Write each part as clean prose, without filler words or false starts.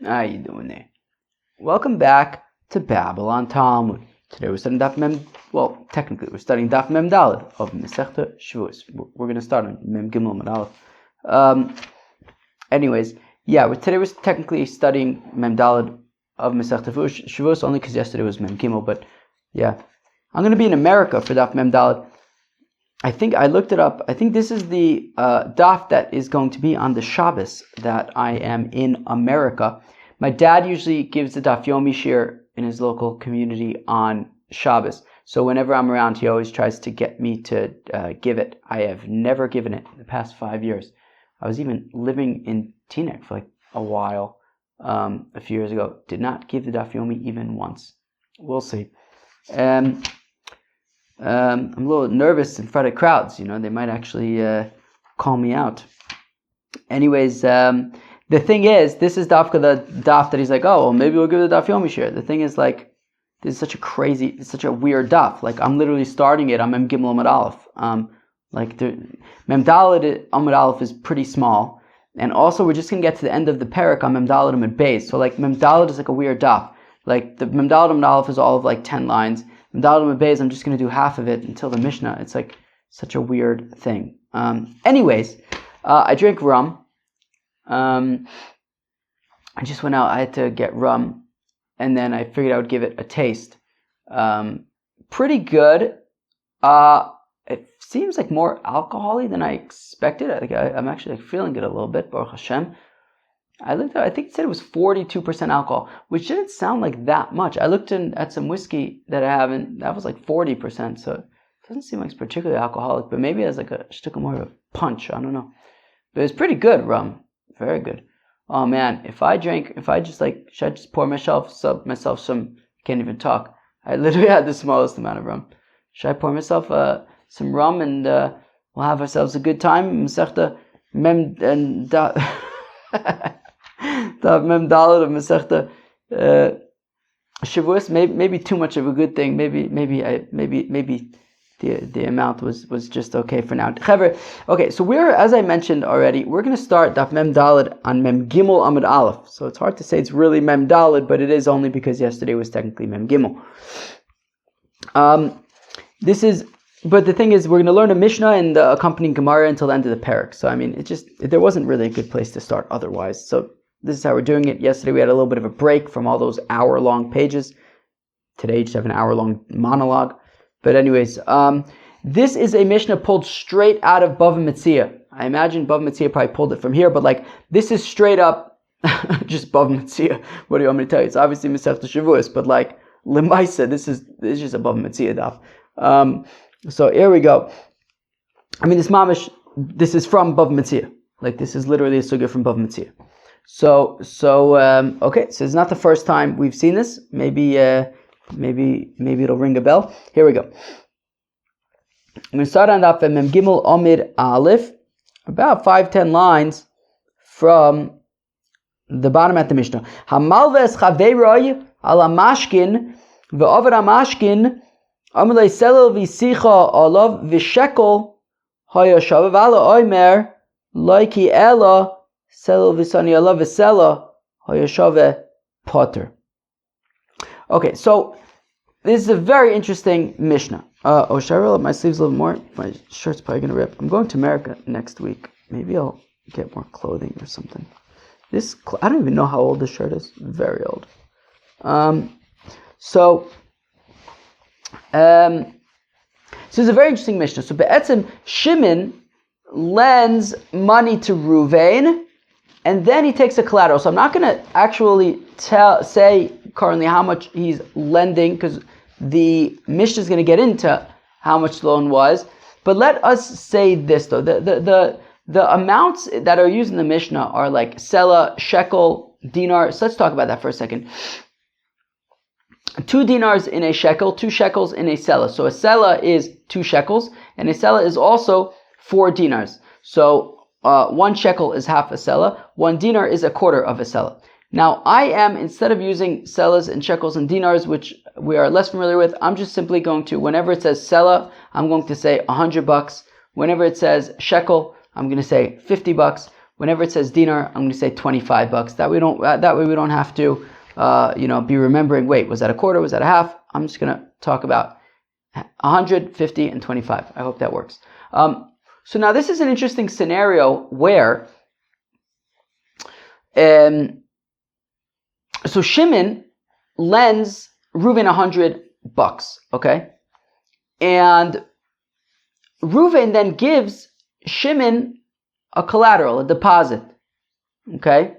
How you doing there? Welcome back to Babylon Talmud. Today we're studying Daf Mem. Well, technically we're studying Daf Mem Daled of Masechta Shevuos. We're going to start on Mem Gimel Mem Aleph. Today we're technically studying Mem Daled of Masechta Shevuos only because yesterday was Mem Gimel. But yeah, I'm going to be in America for Daf Mem Daled. I think I looked it up. I think this is the daf that is going to be on the Shabbos that I am in America. My dad usually gives the daf Yomi shir in his local community on Shabbos. So whenever I'm around, he always tries to get me to give it. I have never given it in the past 5 years. I was even living in Teaneck for like a while a few years ago. Did not give the daf Yomi even once. We'll see. I'm a little nervous in front of crowds. They might actually call me out. Anyways, the thing is, this is the daf that he's like, oh, well, maybe we'll give the daf Yomi shir. The thing is, like, this is such a weird daf. Like, I'm literally starting it on Mem Gimel Amud Aleph. Mem Daled Amud Aleph is pretty small, and also we're just gonna get to the end of the parak on Mem Daled Amud Beis. So like Mem Daled is like a weird daf. Like the Mem Daled Amud Aleph is all of like 10 lines. Mem Daled Amud Beis, I'm just gonna do half of it until the Mishnah. It's like such a weird thing. I drank rum. I just went out. I had to get rum, and then I figured I would give it a taste. Pretty good. It seems like more alcohol-y than I expected. I'm actually feeling it a little bit. Baruch Hashem. I looked at. I think it said it was 42% alcohol, which didn't sound like that much. I looked at some whiskey that I have, and that was like 40%. So it doesn't seem like it's particularly alcoholic, but maybe it has like took more of a punch. I don't know. But it's pretty good rum. Very good. Oh man, should I just pour myself some, can't even talk. I literally had the smallest amount of rum. Should I pour myself some rum and we'll have ourselves a good time? Masechta Mem and Daf Mem Daled of Masechta Shevuos. Maybe too much of a good thing. Maybe the amount was just okay for now. Okay, so as I mentioned already, we're going to start Daf Mem Daled on Mem Gimel Amud Aleph. So it's hard to say it's really Mem Daled, but it is only because yesterday was technically Mem Gimel. But the thing is, we're going to learn a Mishnah and the accompanying Gemara until the end of the parak. So I mean, there wasn't really a good place to start otherwise. So this is how we're doing it. Yesterday we had a little bit of a break from all those hour-long pages. Today you just have an hour-long monologue. But anyways, this is a Mishnah pulled straight out of Bava Metzia. I imagine Bava Metzia probably pulled it from here, but like this is straight up just Bava Metzia. What do you want me to tell you? It's obviously Masechta Shevuos, but like Lemaisa, this is just a Bava Metzia daf. So here we go. I mean, this is from Bava Metzia. Like this is literally a sugya from Bava Metzia. So it's not the first time we've seen this. Maybe it'll ring a bell. Here we go. I'm going to start on Daf Mem Gimel Amud Aleph, about 5-10 lines from the bottom at the Mishnah. Hamalves chaveiroi ala mashkin ve'over hamashkin amalei selel v'sicha alav v'shekel haya shavu v'ala oimer loiki ela selel v'sani alav v'sela haya shavu potter. Okay, so this is a very interesting Mishnah. Should I roll up my sleeves a little more? My shirt's probably going to rip. I'm going to America next week. Maybe I'll get more clothing or something. I don't even know how old this shirt is. Very old. So it's a very interesting Mishnah. So Be'etzim, Shimon lends money to Ruvain, and then he takes a collateral. So I'm not going to actually say currently how much he's lending, because the Mishnah is going to get into how much the loan was. But let us say this though: the amounts that are used in the Mishnah are like sela, shekel, dinar. So let's talk about that for a second. 2 dinars in a shekel, 2 shekels in a sela. So a sela is 2 shekels, and a sela is also 4 dinars. So 1 shekel is half a sela. 1 dinar is a quarter of a sela. Now, instead of using selas and shekels and dinars, which we are less familiar with, I'm just simply going to, whenever it says sela, I'm going to say $100. Whenever it says shekel, I'm going to say $50. whenever it says dinar, I'm going to say $25. That way we don't have to, be remembering. Wait, was that a quarter? Was that a half? I'm just going to talk about 100, 50, and 25. I hope that works. So now this is an interesting scenario where, so Shimon lends Reuven $100, okay? And Reuven then gives Shimon a collateral, a deposit, okay?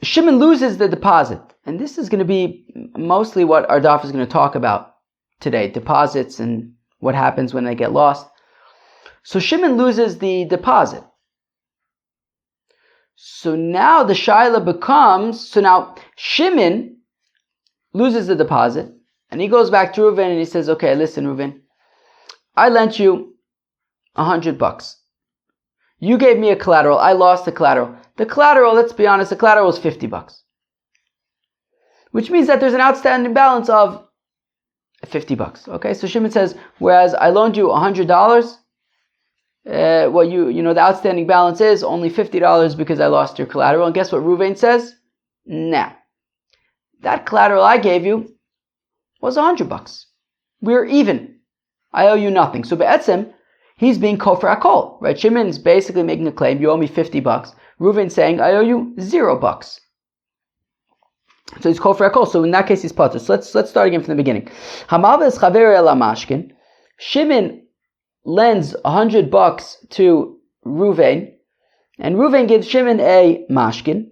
Shimon loses the deposit, and this is going to be mostly what our daf is going to talk about today, deposits and what happens when they get lost. So Shimon loses the deposit. So now the shaila becomes, so now Shimon loses the deposit, and he goes back to Reuven and he says, okay, listen, Reuven, I lent you $100. You gave me a collateral, I lost the collateral. The collateral, let's be honest, the collateral was $50. Which means that there's an outstanding balance of $50. Okay, so Shimon says, whereas I loaned you $100, the outstanding balance is only $50 because I lost your collateral. And guess what Reuven says? Nah. That collateral I gave you was $100. We're even. I owe you nothing. So be'etzem, he's being kofar akol, right? Shimon's basically making a claim, you owe me $50. Reuven's saying, I owe you $0. So he's kofar akol. So in that case, he's potter. So let's start again from the beginning. Hamaves chaver el mashkin. Shimon lends $100 to Reuven, and Reuven gives Shimon a mashkin.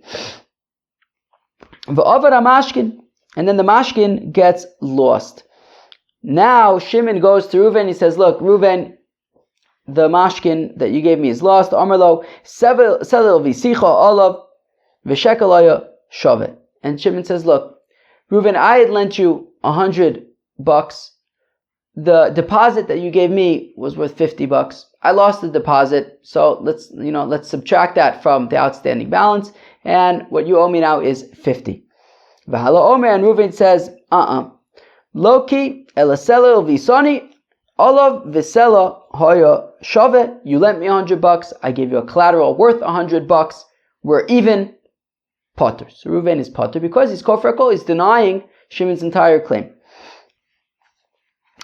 V'over mashkin, and then the mashkin gets lost. Now Shimon goes to Reuven. He says, "Look, Reuven, the mashkin that you gave me is lost. Amarlo selil v'sicha olav v'shekalaya shavet." And Shimon says, "Look, Reuven, I had lent you $100. The deposit that you gave me was worth $50. I lost the deposit, so let's subtract that from the outstanding balance, and what you owe me now is $50." V'hala Omer, and Reuven says, Loki elasela v'isani olav v'sela hoya shave. You lent me $100. I gave you a collateral worth $100. We're even. Potter. So Reuven is potter because he's kofar kol. He's denying Shimon's entire claim.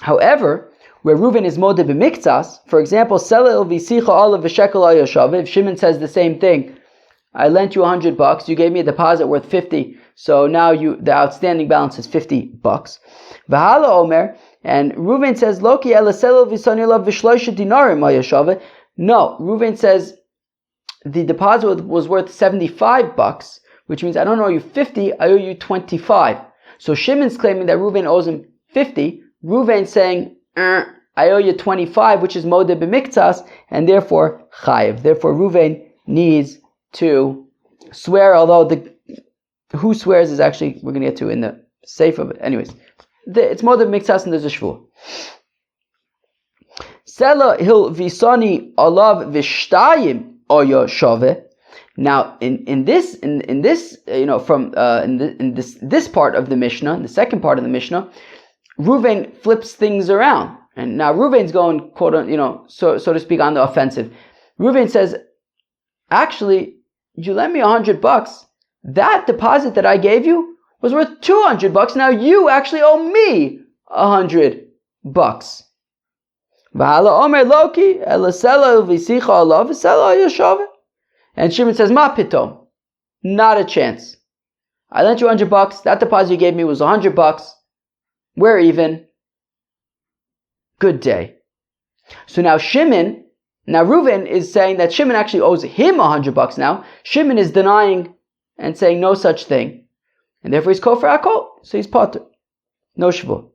However, where Reuven is modeh b'miktsas, for example, selil v'sicha olav v'shekel ayoshav. If Shimon says the same thing, I lent you $100. You gave me a deposit worth $50. So now the outstanding balance is $50. V'hala Omer, and Reuven says, Loki elaselil v'sani olav v'shloisha dinarim ayoshav. No, Reuven says the deposit was worth $75, which means I don't owe you $50, I owe you $25. So Shimon's claiming that Reuven owes him $50. Reuven saying, I owe you $25, which is modeh b'miktsas, and therefore chayiv. Therefore Reuven needs to swear, although who swears is actually, we're going to get to in the sefer, but anyways, it's modeh b'miktsas and there's a shvuah. Sela hil visani alav vishtayim oyo shove. Now, in this part of the Mishnah, in the second part of the Mishnah, Reuven flips things around, and now Reuven's going, so to speak, on the offensive. Reuven says, actually, you lent me $100. That deposit that I gave you was worth $200. Now you actually owe me $100. V'hala omer loki elasela v'sicha alav v'sela yashave. And Shimon says, ma pitom, not a chance. I lent you $100. That deposit you gave me was $100. We're even. Good day. So now Reuven is saying that Shimon actually owes him $100 now. Shimon is denying and saying no such thing. And therefore he's kofar akol. So he's potter. No shvuah.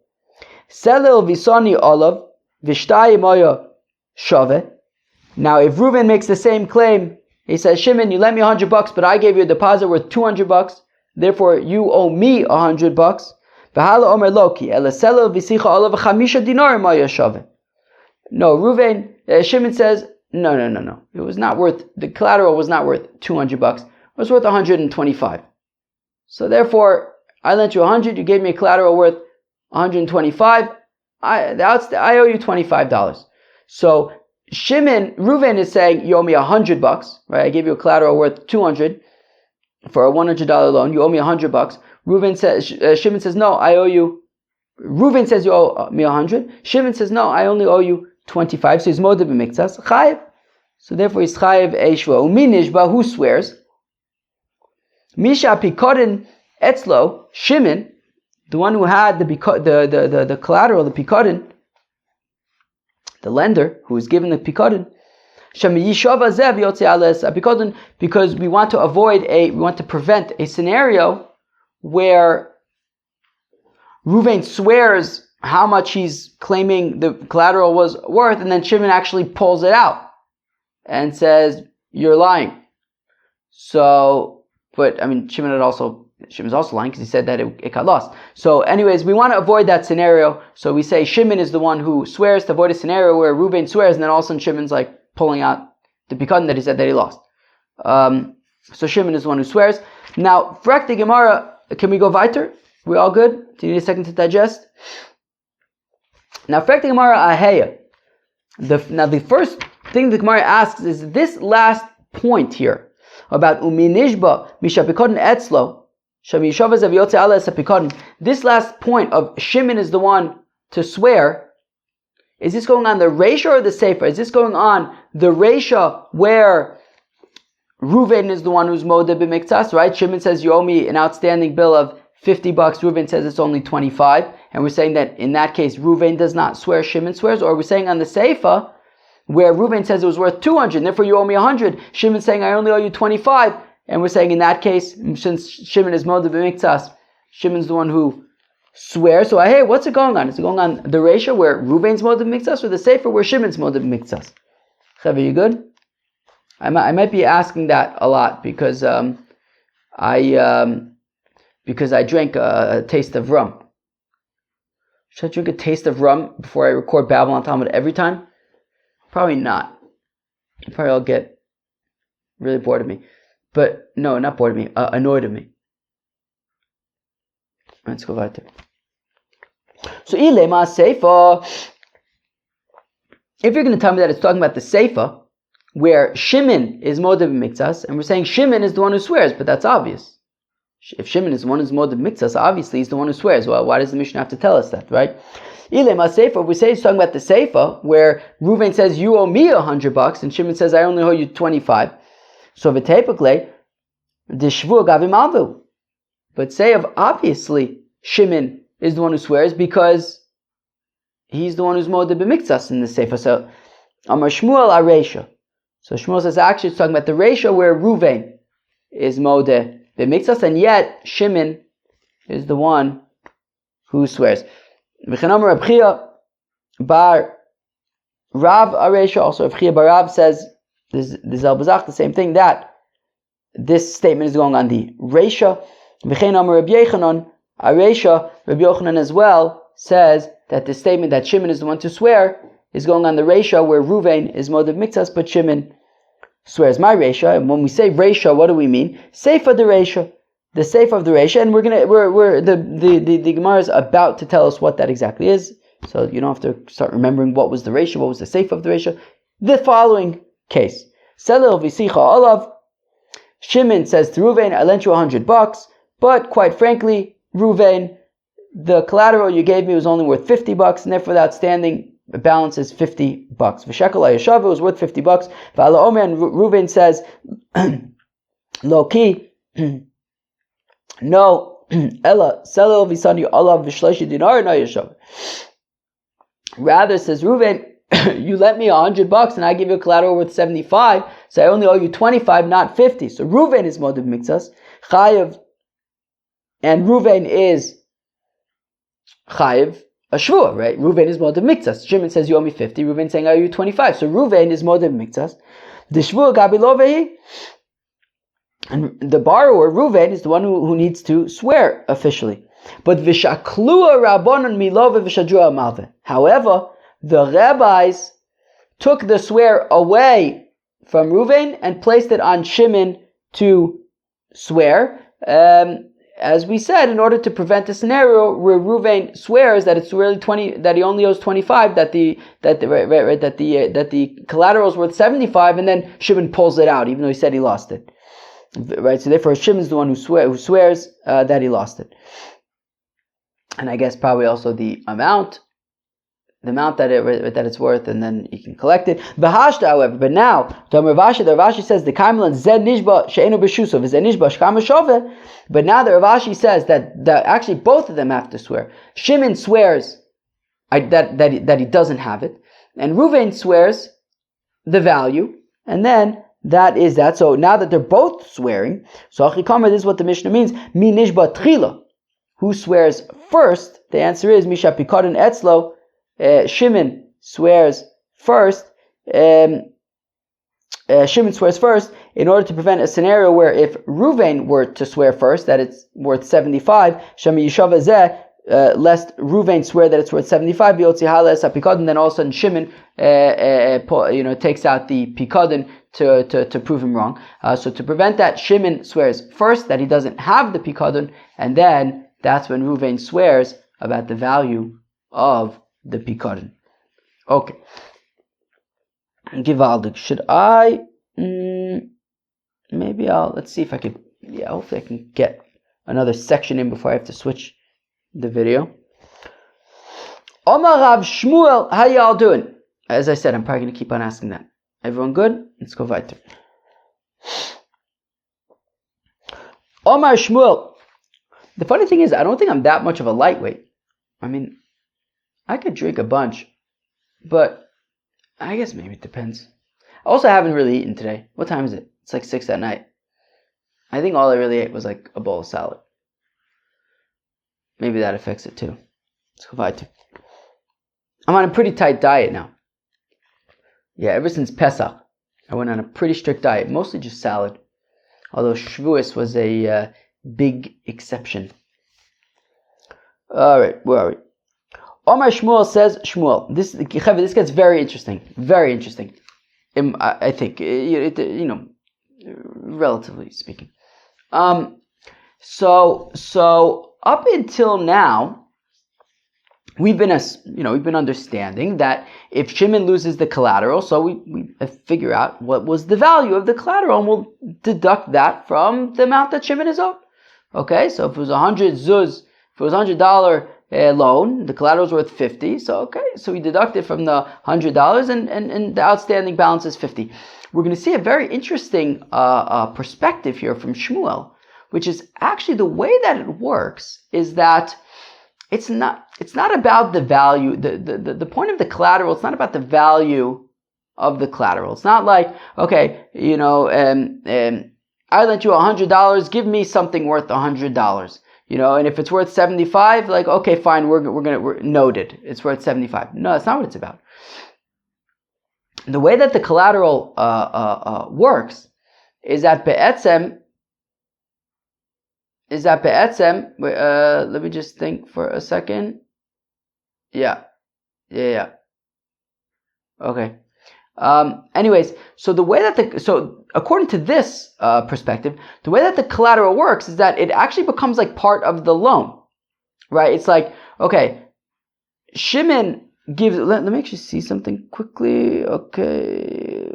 Selil visani olav vishtayim oya shave. Now if Reuven makes the same claim, he says, Shimon, you lent me $100, but I gave you a deposit worth $200. Therefore, you owe me $100. V'hala omer loki elasela v'sicha olav v'chamisha dinarim ayashave. No, Shimon says, no. It was not worth, the collateral was not worth $200. It was worth $125. So therefore, I lent you $100. You gave me a collateral worth $125. I owe you $25. So Reuven is saying, you owe me $100, right? I gave you a collateral worth 200 for a $100 loan. You owe me $100. Shimon says, no, I owe you. Reuven says you owe me 100. Shimon says, no, I only owe you 25. So he's modeh b'miktsas, chayiv. So therefore he's chayiv a shvuah. Umi nishba, who swears? Misha pikodin etzlo, Shimon, the one who had the collateral, the pikodin, the lender who was given the pikodin, because we want to prevent a scenario where Reuven swears how much he's claiming the collateral was worth, and then Shimon actually pulls it out and says, you're lying. So, but I mean, Shimon's also lying because he said that it got lost. So anyways, we want to avoid that scenario. So we say Shimon is the one who swears to avoid a scenario where Reuven swears and then all of a sudden Shimon's like pulling out the pikadon that he said that he lost. So Shimon is the one who swears. Now, Frak the Gemara, can we go weiter? We all good? Do you need a second to digest? Now, Frak the Gemara aheya. Now the first thing the Gemara asks is this last point here about uminishba mishapikadon etzlo. This last point of Shimon is the one to swear, is this going on the Reisha or the Sefer? Is this going on the Reisha where Reuven is the one who's modeh b'miktsas, right? Shimon says you owe me an outstanding bill of $50. Reuven says it's only 25, and we're saying that in that case Reuven does not swear, Shimon swears. Or we're saying on the Sefer where Reuven says it was worth 200, and therefore you owe me 100. Shimon's saying I only owe you 25. And we're saying in that case, since Shimon is modeh b'miktsas, Shimon's the one who swears. So hey, what's it going on? Is it going on the Reisha where Reuven's modeh b'miktsas, or the Sefer where Shimon's modeh b'miktsas? Chaver, you good? I might be asking that a lot because I drank a taste of rum. Should I drink a taste of rum before I record Babylon Talmud every time? Probably not. Probably I'll get really bored of me. But no, not bored of me, annoyed of me. Let's go weiter. So, ilema seifa. If you're going to tell me that it's talking about the seifa, where Shimon is modeh b'miktsas, and we're saying Shimon is the one who swears, but that's obvious. If Shimon is the one who's modeh b'miktsas, obviously he's the one who swears. Well, why does the Mishnah have to tell us that, right? Ilema seifa. If we say it's talking about the seifa, where Reuven says you owe me $100, and Shimon says I only owe you 25. So v'tepikle, the Shevuos gavim alvu. But say of obviously Shimon is the one who swears because he's the one who's modeh b'miktsas in the sefer. So Amar Shmuel areisha. So Shmuel says actually it's talking about the reisha where Reuven is modeh b'miktsas, and yet Shimon is the one who swears. V'chen Amar Reb Chia bar Rav areisha. Also Reb Chia bar Rav says the Zelbazach, the same thing, that this statement is going on the Reisha. V'chein Amar Rabbi Yochanan, Reisha, Rabbi Yochanan as well says that the statement that Shimon is the one to swear is going on the Reisha where Reuven is modeh b'miktsas, but Shimon swears. My Reisha, and when we say Reisha, what do we mean? Seifa the Reisha, the Seifa of the Reisha, and the Gemara is about to tell us what that exactly is. So you don't have to start remembering what was the Reisha, what was the Seifa of the Reisha. The following case. Selil v'sicha olav. Shimon says to Reuven, I lent you $100, but quite frankly, Reuven, the collateral you gave me was only worth $50, and therefore the outstanding balance is $50. V'shekel hayashav, it was worth $50. V'ala omer, and Reuven says, Lo ki, no, ella, selil v'sani olav v'shleshi dinar no yashav. Rather, says Reuven, you lent me $100 and I give you a collateral worth 75, so I only owe you 25, not 50. So Reuven is modeh b'miktsas, chayiv, and Reuven is chayiv a shvuah, right? Reuven is modeh b'miktsas. Shimon says you owe me 50, Reuven saying I owe you 25. So Reuven is modeh b'miktsas. The shvuah gabi lo vehi, and the borrower Reuven is the one who needs to swear officially. But v'shaklua rabbanon milove v'shadrua malve. However, the rabbis took the swear away from Reuven and placed it on Shimon to swear. And as we said, in order to prevent a scenario where Ruvain swears that it's really 20, that he only owes 25, that the collateral is worth 75, and then Shimon pulls it out, even though he said he lost it. Right, so therefore Shimon's the one who swears that he lost it, and I guess probably also the amount that it's worth, and then he can collect it. V'hashta, however, but now the Ravashi says the Kaimelan zed nishba she'enu b'shusov zed nishba shkama shove. But now the Ravashi says that actually both of them have to swear. Shimon swears that he doesn't have it, and Ruvain swears the value, and then that is that. So now that they're both swearing, so Achikamer, this is what the Mishnah means. Mi nishba tchila. Who swears first? The answer is Misha Pikadon Etzlo. Shimon swears first. Shimon swears first in order to prevent a scenario where if Ruvain were to swear first that it's worth 75, Shami Yishava Zeh, lest Ruvain swear that it's worth 75, then all of a sudden Shimon takes out the Pikadon to prove him wrong. So to prevent that, Shimon swears first that he doesn't have the Pikadon, and then that's when Ruvain swears about the value of the Pikadon. Okay. Givaldik. Should I? Maybe let's see if I could. Yeah, hopefully I can get another section in before I have to switch the video. Omar Rav Shmuel, how y'all doing? As I said, I'm probably going to keep on asking that. Everyone good? Let's go weiter. Omar Shmuel. The funny thing is, I don't think I'm that much of a lightweight. I mean, I could drink a bunch, but I guess maybe it depends. I also haven't really eaten today. What time is it? It's like 6 at night. I think all I really ate was like a bowl of salad. Maybe that affects it too. Let's go weiter. I'm on a pretty tight diet now. Yeah, ever since Pesach, I went on a pretty strict diet, mostly just salad. Although Shevuos was a big exception. All right, where are we? Omar Shmuel says, Shmuel, this gets very interesting. Very interesting. I think, relatively speaking. So up until now, we've been understanding that if Shimon loses the collateral, so we figure out what was the value of the collateral, and we'll deduct that from the amount that Shimon is owed. Okay, so if it was $100 loan, the collateral is worth 50. So we deduct it from the $100, and the outstanding balance is 50. We're going to see a very interesting perspective here from Shmuel, which is actually the way that it works is that it's not about the value. The point of the collateral, it's not about the value of the collateral. It's not like, okay, I lent you $100, give me something worth $100. And if it's worth 75, like, okay, fine, we're noted. It's worth 75. No, that's not what it's about. The way that the collateral works is that be'etzem, let me just think for a second. Yeah. Okay. Anyways, so the way that according to this perspective, the way that the collateral works is that it actually becomes like part of the loan, right? It's like, okay, Shimon gives. Let me actually see something quickly. Okay.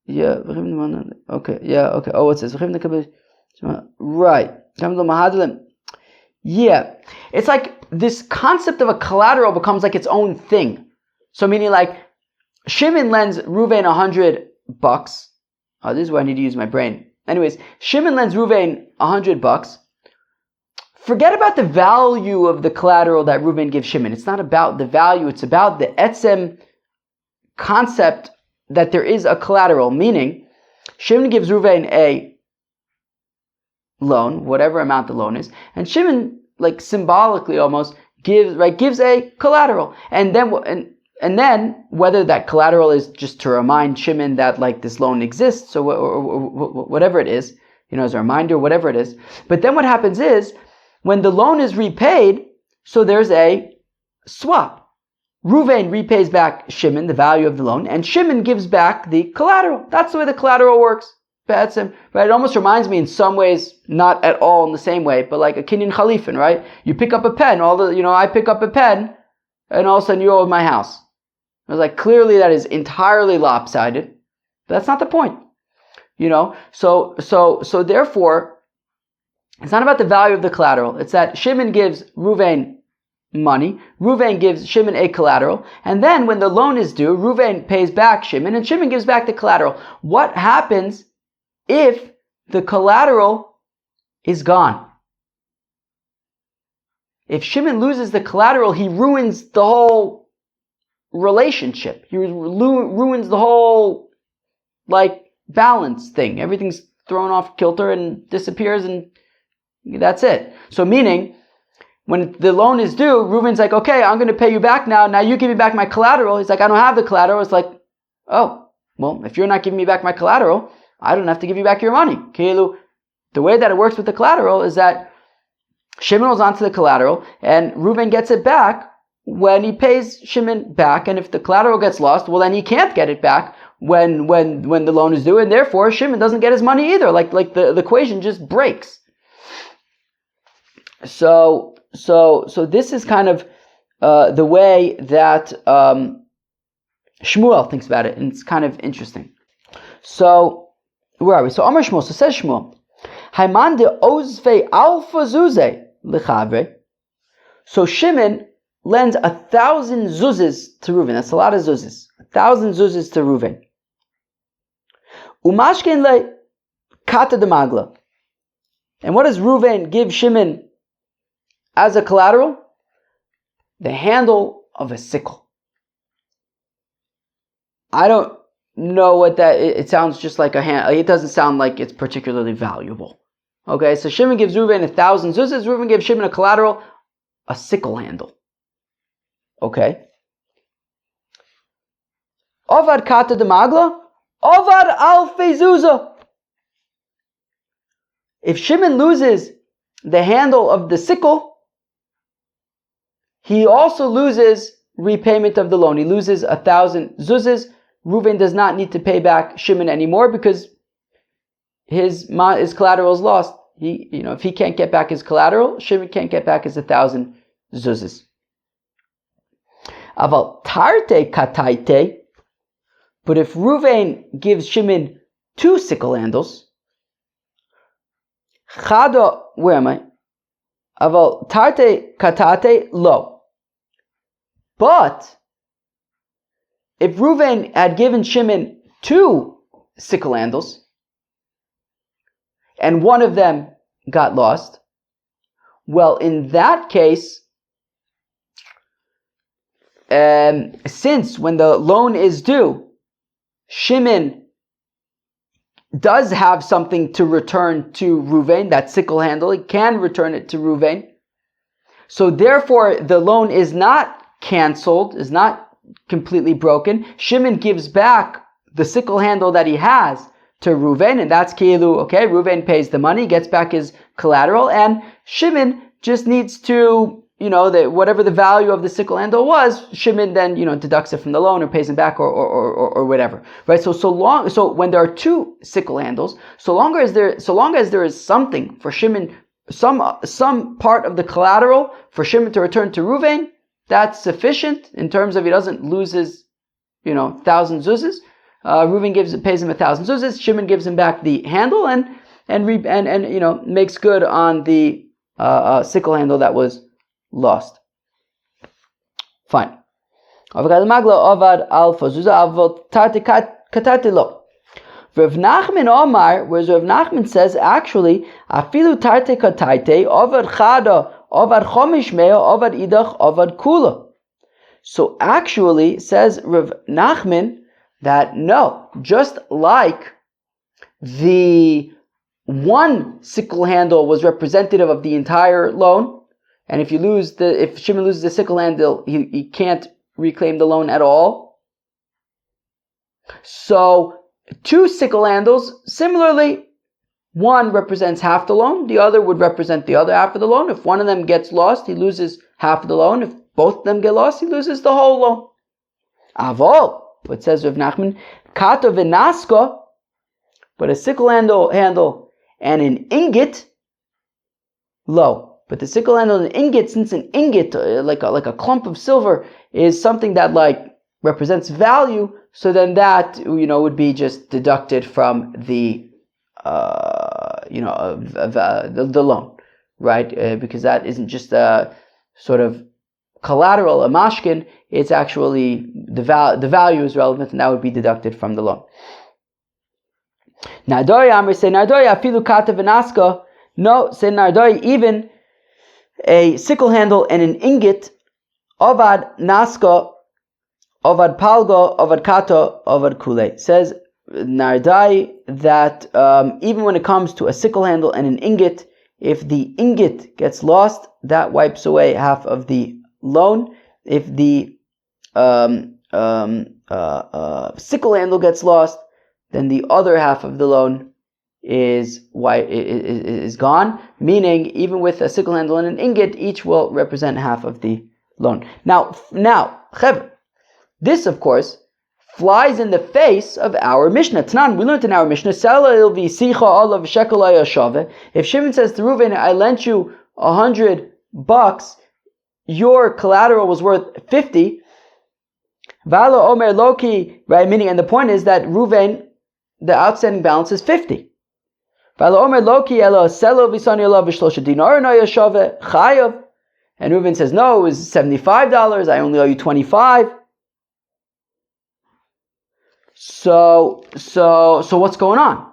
Yeah. Okay. Yeah. Okay. Oh, what's this? Right. Yeah. It's like this concept of a collateral becomes like its own thing. So meaning like Shimon lends Ruvain $100. Oh, this is where I need to use my brain. Anyways, Shimon lends Ruvain $100. Forget about the value of the collateral that Ruvain gives Shimon. It's not about the value. It's about the etzem concept that there is a collateral. Meaning, Shimon gives Ruvain a loan, whatever amount the loan is, and Shimon, like symbolically almost, gives a collateral, and then whether that collateral is just to remind Shimon that like this loan exists, or whatever it is, as a reminder, whatever it is. But then what happens is when the loan is repaid, so there's a swap. Ruvain repays back Shimon the value of the loan, and Shimon gives back the collateral. That's the way the collateral works. Right? It almost reminds me in some ways, not at all in the same way, but like a kinyan chalifin, right? You pick up a pen, I pick up a pen, and all of a sudden you're over my house. I was like, clearly that is entirely lopsided. But that's not the point. So therefore, it's not about the value of the collateral. It's that Shimon gives Ruvain money, Ruvain gives Shimon a collateral, and then when the loan is due, Ruvain pays back Shimon, and Shimon gives back the collateral. What happens if the collateral is gone? If Shimon loses the collateral, he ruins the whole relationship. He ruins the whole, balance thing. Everything's thrown off kilter and disappears, and that's it. So meaning, when the loan is due, Reuven's like, okay, I'm going to pay you back now. Now you give me back my collateral. He's like, I don't have the collateral. It's like, oh, well, if you're not giving me back my collateral, I don't have to give you back your money. The way that it works with the collateral is that Shimon holds onto the collateral, and Reuven gets it back when he pays Shimon back. And if the collateral gets lost, well, then he can't get it back when the loan is due, and therefore Shimon doesn't get his money either. Like the equation just breaks. So this is kind of the way that Shmuel thinks about it, and it's kind of interesting. So where are we? So Amar Shmuel. So says Shmuel, Haiman de ozve alfa zuze lechavre. So Shimon lends 1,000 zuzes to Reuven. That's a lot of zuzes. 1,000 zuzes to Reuven. Umashkin le kata de magla. And what does Reuven give Shimon as a collateral? The handle of a sickle. I don't know what that, it sounds just like a hand, it doesn't sound like it's particularly valuable. Okay, so Shimon gives Reuven 1,000 zuzes, Reuven gives Shimon a collateral, a sickle handle. Okay. Ovad kata de magla, ovad alfe zuza. If Shimon loses the handle of the sickle, he also loses repayment of the loan. He loses 1,000 zuzes. Reuven does not need to pay back Shimon anymore because his collateral is lost. If he can't get back his collateral, Shimon can't get back his 1,000 zuzes. Aval tarte kataite. But if Reuven gives Shimon 2 sickle handles, chada, where am I? Aval tarte katate lo. But if Reuven had given Shimon 2 sickle handles, and one of them got lost, well, in that case, since when the loan is due, Shimon does have something to return to Reuven, that sickle handle, he can return it to Reuven. So therefore, the loan is not canceled, is not completely broken. Shimon gives back the sickle handle that he has to Reuven, and that's Keilu, okay, Reuven pays the money, gets back his collateral, and Shimon just needs to, whatever the value of the sickle handle was, Shimon then, deducts it from the loan or pays him back or whatever. Right? So when there are 2 sickle handles, so long as there is something for Shimon, some part of the collateral for Shimon to return to Reuven, that's sufficient in terms of he doesn't lose his, 1,000 zuzes. Reuven pays him 1,000 zuzes. Shimon gives him back the handle and makes good on the sickle handle that was lost. Fine. Rav Nachman Omar, whereas Rav Nachman says, actually, afilu tarte kataite ovad chada ovad chomish mea ovad idach ovad kula. So actually, says Rav Nachman, that no, just like the one sickle handle was representative of the entire loan, and if Shimon loses the sickle handle, he can't reclaim the loan at all. So 2 sickle handles, similarly, one represents half the loan, the other would represent the other half of the loan. If one of them gets lost, he loses half of the loan. If both of them get lost, he loses the whole loan. Avol, what says Rav Nachman, Kato v'nasko, but a sickle handle and an ingot, low. But the sickle handle and an ingot, since an ingot, like a clump of silver, is something that represents value, so then that would be just deducted from the the loan, right? Because that isn't just a sort of collateral, a mashkin. It's actually the value is relevant, and that would be deducted from the loan. Nardoy Amr say Nardoy afilu kata v'naska. No, say Nardoy, even a sickle handle and an ingot, ovad naska, ovad palga, ovad kata, ovad kule. Says Nardai that even when it comes to a sickle handle and an ingot, if the ingot gets lost, that wipes away half of the loan. If the sickle handle gets lost, then the other half of the loan is gone. Meaning, even with a sickle handle and an ingot, each will represent half of the loan. Now, this of course flies in the face of our Mishnah. Tanan, we learned in our Mishnah, if Shimon says to Reuven, I lent you $100, your collateral was worth 50. Vala Omer Loki, right? Meaning, and the point is that Reuven, the outstanding balance is 50. Vala Omer Loki elo selo visani elav v'shlosha dinar no yashave chayav. And Reuven says, no, it was $75. I only owe you 25. So what's going on,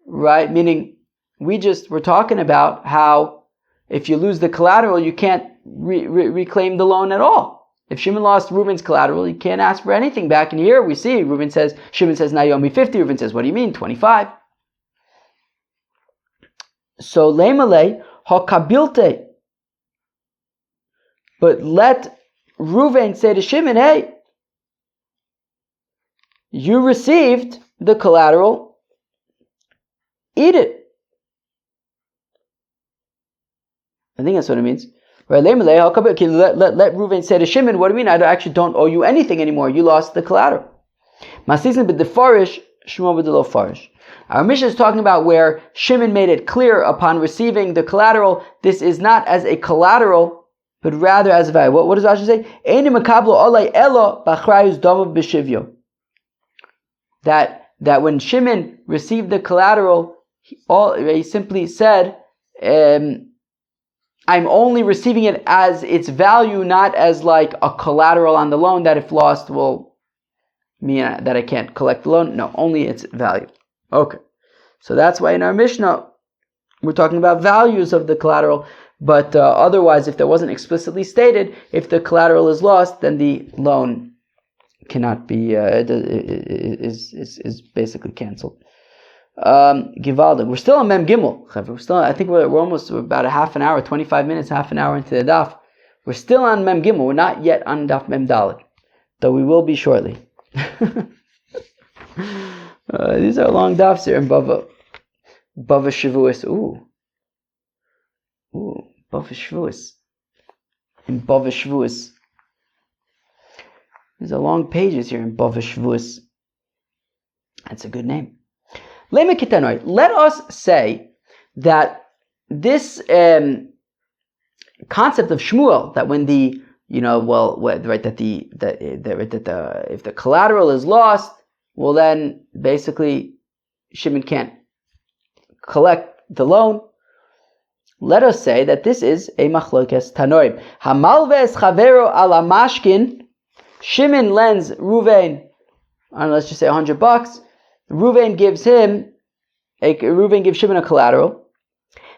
right? Meaning, we're talking about how if you lose the collateral, you can't reclaim the loan at all. If Shimon lost Reuven's collateral, you can't ask for anything back. And here we see Shimon says, now you owe me 50. Reuven says, what do you mean, 25? So lemale hakabilte. But let Reuven say to Shimon, hey, you received the collateral, eat it. I think that's what it means. Right? Let Reuven say to Shimon, what do you mean? I actually don't owe you anything anymore. You lost the collateral. Our Mishnah is talking about where Shimon made it clear upon receiving the collateral, this is not as a collateral, but rather as a value. What does Rashi say? That when Shimon received the collateral, he simply said, I'm only receiving it as its value, not as like a collateral on the loan that if lost will mean that I can't collect the loan. No, only its value. Okay. So that's why in our Mishnah, we're talking about values of the collateral, but otherwise, if that wasn't explicitly stated, if the collateral is lost, then the loan cannot be, is basically cancelled. Givaldig. We're still on Mem Gimel. I think we're almost about a half an hour, 25 minutes, half an hour into the daf. We're still on Mem Gimel. We're not yet on daf Mem Dalet, though we will be shortly. These are long dafs here in Bava Shevuos. Ooh, Bava Shevuos. In Bava Shevuos. These are long pages here in Bava Shevuos. That's a good name. Let us say that this concept of Shmuel, that when if the collateral is lost, well then basically Shimon can't collect the loan. Let us say that this is a machlokes tanoim. Hamalves chavero ala mashkin. Shimon lends Reuven, let's just say $100. Reuven gives Shimon a collateral.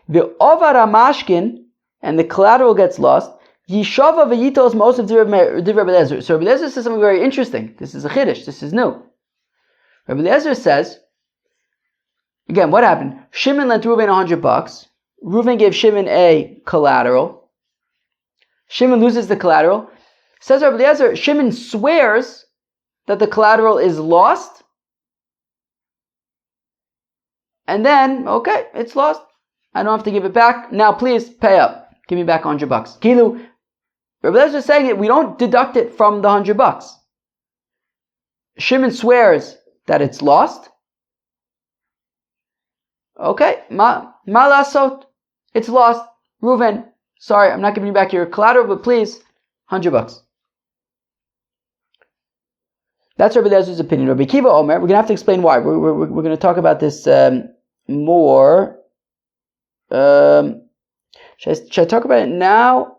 The ovar mashkin, and the collateral gets lost. Yishava v'yitos most of Rabbi Eliezer. So Rabbi Eliezer says something very interesting. This is a chiddush. This is new. Rabbi Eliezer says, again, what happened? Shimon lent Reuven $100. Reuven gave Shimon a collateral. Shimon loses the collateral. Says Rabbi Eliezer, Shimon swears that the collateral is lost. And then, okay, it's lost. I don't have to give it back. Now, please pay up. Give me back $100. Kilu, Rabbi Eliezer is saying that we don't deduct it from the $100. Shimon swears that it's lost. Okay, ma lasot, it's lost. Reuven, sorry, I'm not giving you back your collateral, but please, $100. That's Rabbi Eliezer's opinion. Rabbi Akiva Omer, we're going to have to explain why. We're going to talk about this more. Should I talk about it now?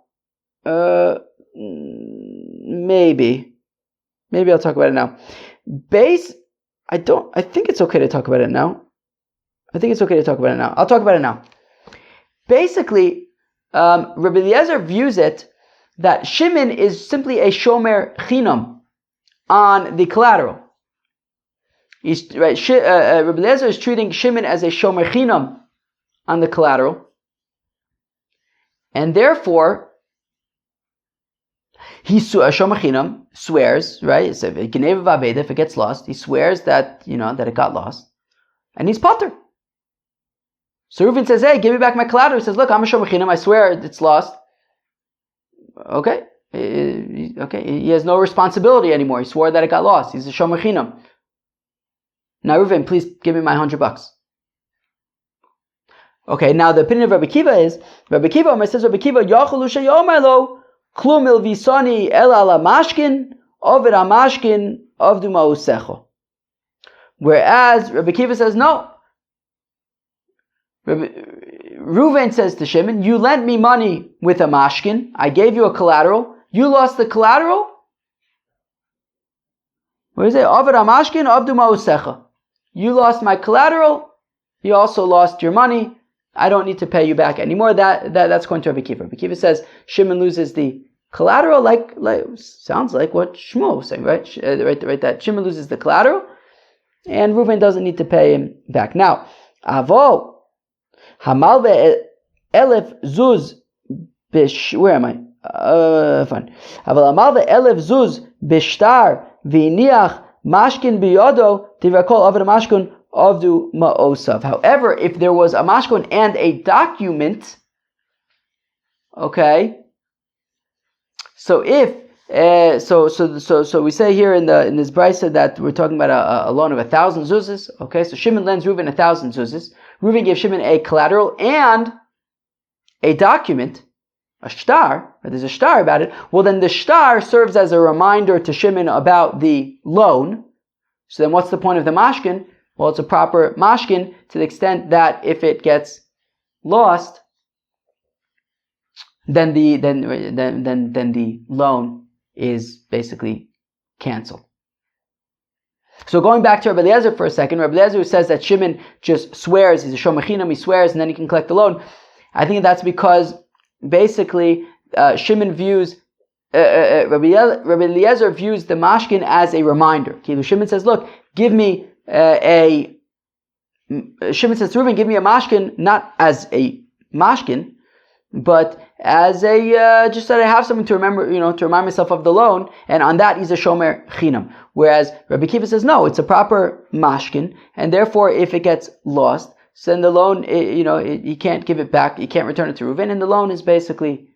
Maybe I'll talk about it now. I think it's okay to talk about it now. I'll talk about it now. Basically, Rabbi Eliezer views it that Shimon is simply a shomer chinam on the collateral. Rabbi Eliezer is treating Shimon as a shomer chinam on the collateral, and therefore shomer chinam swears, right? So if it gets lost, he swears that that it got lost, and he's potter. So Reuven says, "Hey, give me back my collateral." He says, "Look, I'm a shomer chinam. I swear it's lost." Okay. He has no responsibility anymore. He swore that it got lost. He's a shomer chinam. Now, Reuven, please give me my $100. Okay. Now, the opinion of Rabbi Akiva is Rabbi Akiva says Rabbi Akiva Yacholu sheyomer lo klum il visani el ala mashkin ovid amashkin avdu ma'usecho. Whereas Rabbi Akiva says no. Reuven says to Shimon, "You lent me money with a mashkin. I gave you a collateral. You lost the collateral. What is it? Ovid amashkin avdu ma'usecha. You lost my collateral. You also lost your money. I don't need to pay you back anymore." That's going to Rabbi Akiva. Rabbi Akiva says Shimon loses the collateral, like sounds like what Shmuel was saying, right? Right. That Shimon loses the collateral, and Reuven doesn't need to pay him back. Now, Avo Hamalve Elef Zuz Bish. Where am I? Fine. Aval Hamalve Elef Zuz Bishtar V'iniach Mashkin Biyodo Tivakol Aved Mashkin Avdu Ma'osav. However, if there was a mashkin and a document, okay. So if so we say here in this brisa that we're talking about a loan of 1,000 zuzes. Okay, so Shimon lends Reuven 1,000 zuzes. Reuven gives Shimon a collateral and a document, a shtar. There's a shtar about it. Well, then the shtar serves as a reminder to Shimon about the loan. So then, what's the point of the mashkin? Well, it's a proper mashkin to the extent that if it gets lost, then the loan is basically canceled. So going back to Rabbi Eliezer for a second, Rabbi Eliezer says that Shimon just swears, he's a shomer chinam, he swears, and then he can collect the loan. I think that's because basically Shimon views, Rabbi Eliezer views the mashkin as a reminder. Shimon says, look, give me Shimon says to Reuven, give me a mashkin, not as a mashkin, but as a just that I have something to remember, to remind myself of the loan, and on that he's a shomer chinam. Whereas Rabbi Akiva says no, it's a proper mashkin, and therefore if it gets lost, so then the loan, you can't give it back, you can't return it to Reuven, and the loan is basically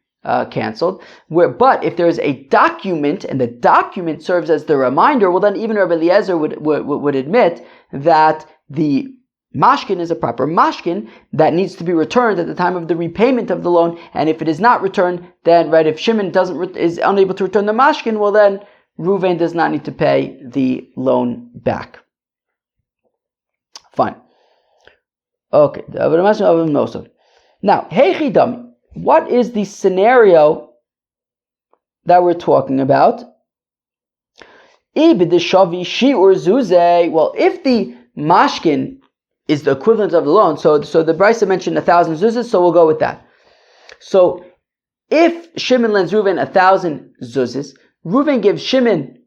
canceled. But if there is a document, and the document serves as the reminder, well then even Rabbi Eliezer would admit that the mashkin is a proper mashkin that needs to be returned at the time of the repayment of the loan, and if it is not returned, then if Shimon is unable to return the mashkin, well then Reuven does not need to pay the loan back. Fine. Okay. Now, Heichidami, what is the scenario that we're talking about? Well, if the mashkin is the equivalent of the loan, so the brisa mentioned 1,000 zuzas, so we'll go with that. So if Shimon lends Reuven 1,000 zuzas, Reuven gives Shimon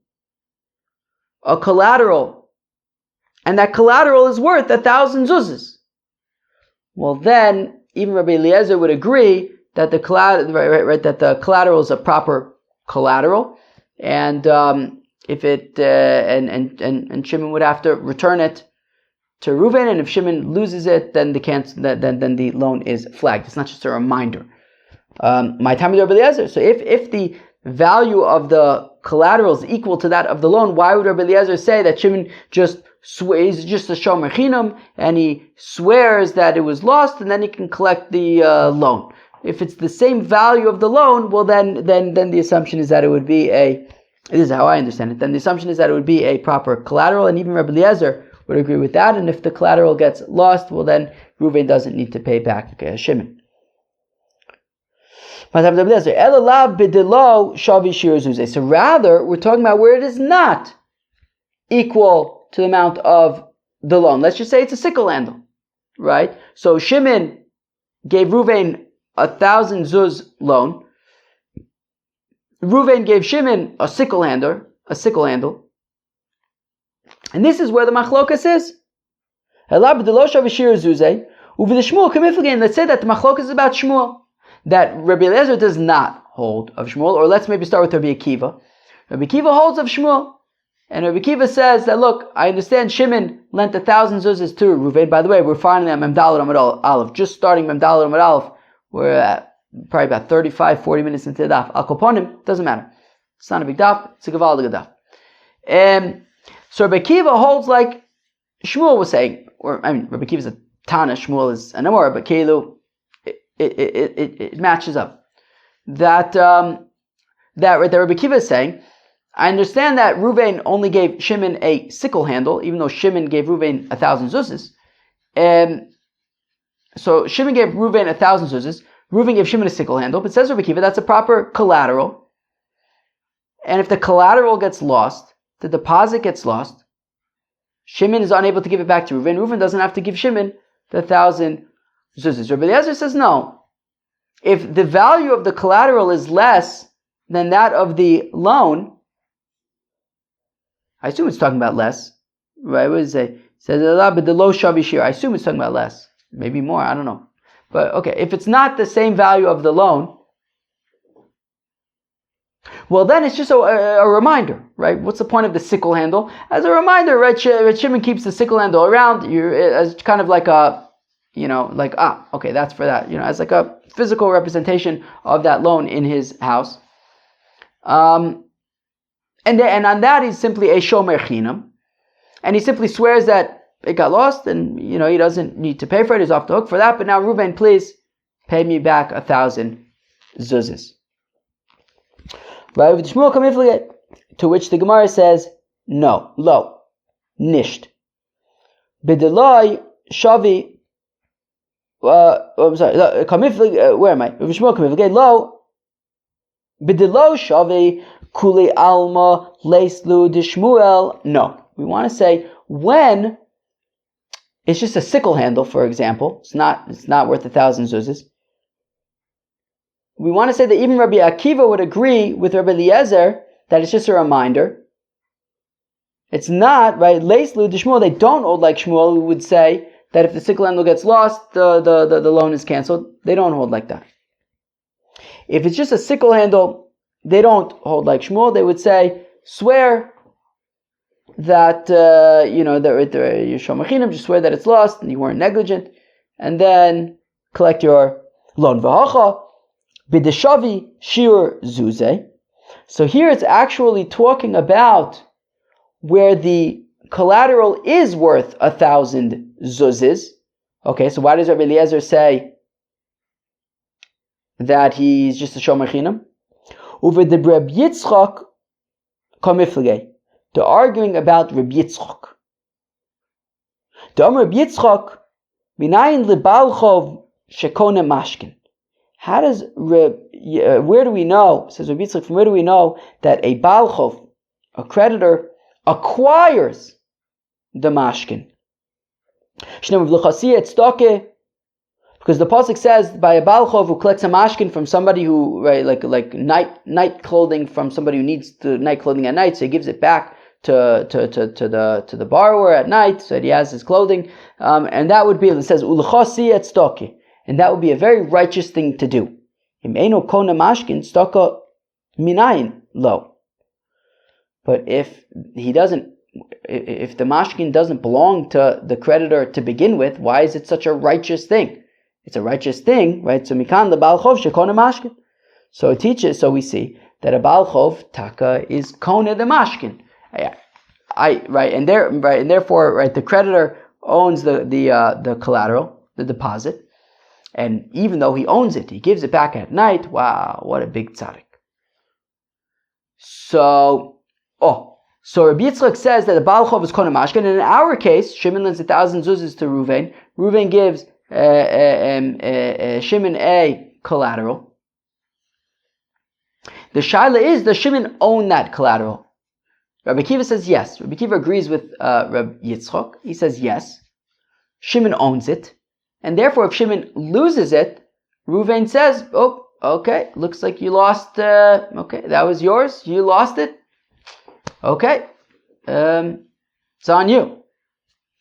a collateral, and that collateral is worth 1,000 zuzas. Well, then even Rabbi Eliezer would agree that the collateral is a proper collateral, and if it and Shimon would have to return it to Reuven, and if Shimon loses it, then the loan is flagged. It's not just a reminder. My time is Rabbi Eliezer. So if the value of the collateral is equal to that of the loan, why would Rabbi Eliezer say that Shimon just swears, just a shomer chinam, and he swears that it was lost, and then he can collect the loan? If it's the same value of the loan, well then the assumption is that it would be this is how I understand it, then the assumption is that it would be a proper collateral, and even Rabbi Eliezer would agree with that, and if the collateral gets lost, well then Reuven doesn't need to pay back Shimon. So rather, we're talking about where it is not equal to the amount of the loan. Let's just say it's a sickle handle, right? So Shimon gave Reuven 1,000 zuz loan. Reuven gave Shimon a sickle handle. And this is where the machlokas is. Let's say that the machlokas is about Shmuel. That Rabbi Eliezer does not hold of Shmuel, or let's maybe start with Rabbi Akiva. Rabbi Akiva holds of Shmuel, and Rabbi Akiva says that, look, I understand Shimon lent 1,000 zuzas to Reuven. By the way, we're finally at Mem Daled Amud Aleph, just starting Mem Daled Amud Aleph. We're at probably about 35-40 minutes into the daf. Al Koponim, doesn't matter. It's not a big daf, it's a Gavaldig daf. So Rabbi Akiva holds like Shmuel was saying, Rabbi Akiva is a Tana, Shmuel is an Amor, but Keilu, it matches up. That Rabbi Akiva is saying, I understand that Reuven only gave Shimon a sickle handle, even though Shimon gave Reuven 1,000 zuzas. So Shimon gave Reuven 1,000 zuzas. Reuven gave Shimon a sickle handle, but says Rabbi Akiva, that's a proper collateral. And if the collateral gets lost, the deposit gets lost, Shimon is unable to give it back to Reuven. Reuven doesn't have to give Shimon the 1,000 zuzas. Rabbi Eliezer says no. If the value of the collateral is less than that of the loan, I assume it's talking about less, right? What does it say? It says the low shavi shir. I assume it's talking about less, maybe more. I don't know, but okay. If it's not the same value of the loan, well, then it's just a reminder, right? What's the point of the sickle handle? As a reminder, right? Shimon keeps the sickle handle around. As kind of like a, okay, that's for that. As like a physical representation of that loan in his house. And on that he's simply a shomer chinam, and he simply swears that it got lost, and he doesn't need to pay for it. He's off the hook for that. But now Reuven, please pay me back 1,000 zuzas. Right? To which the Gemara says no, lo, nisht. B'deloi shavi. I'm sorry. Where am I? Lo. B'deloi shavi. Kuli alma leislu dishmuel. No, we want to say when it's just a sickle handle, for example. It's not worth 1,000 zuzas. We want to say that even Rabbi Akiva would agree with Rabbi Eliezer that it's just a reminder. It's not, right? Leislu dishmuel. They don't hold like Shmuel, who would say that if the sickle handle gets lost, the loan is canceled. They don't hold like that. If it's just a sickle handle, they don't hold like Shmuel. They would say, swear that, you're shomer chinam, just swear that it's lost and you weren't negligent, and then collect your loan. V'hacha b'deshavi shir zuze. So here it's actually talking about where the collateral is worth 1,000 zuzes. Okay, so why does Rabbi Eliezer say that he's just a shomer chinam? Over the Reb Yitzchak kamiflige. They're arguing about Reb Yitzchak. The Reb Yitzchak minayin lebalchov shekone mashkin. How does where do we know? Says Reb Yitzchak. From where do we know that a balchov, a creditor, acquires the mashkin? Shneim v'lechasiyah tzedakah. Because the pasuk says by a balchov who collects a mashkin from somebody who, right, like night clothing from somebody who needs the night clothing at night, so he gives it back to the borrower at night, so that he has his clothing, and that would be, it says ulchasi et stoki, and that would be a very righteous thing to do. Im eno kona mashkin staka minayin lo. But if the mashkin doesn't belong to the creditor to begin with, why is it such a righteous thing? It's a righteous thing, right? So mikan lebal chov shekona mashkin. So it teaches. So we see that a Baal Chov taka is kona the mashkin. And therefore, the creditor owns the collateral, the deposit, and even though he owns it, he gives it back at night. Wow, what a big tzaddik! So Rabbi Yitzchak says that the Baal Chov is kona mashkin, and in our case, Shimon lends 1,000 zuzas to Reuven. Reuven gives Shimon a collateral. The shaila is, does Shimon own that collateral? Rabbi Akiva says yes. Rabbi Akiva agrees with Rabbi Yitzchak. He says yes. Shimon owns it. And therefore, if Shimon loses it, Reuven says, oh, okay, looks like you lost, okay, that was yours, you lost it. Okay, it's on you.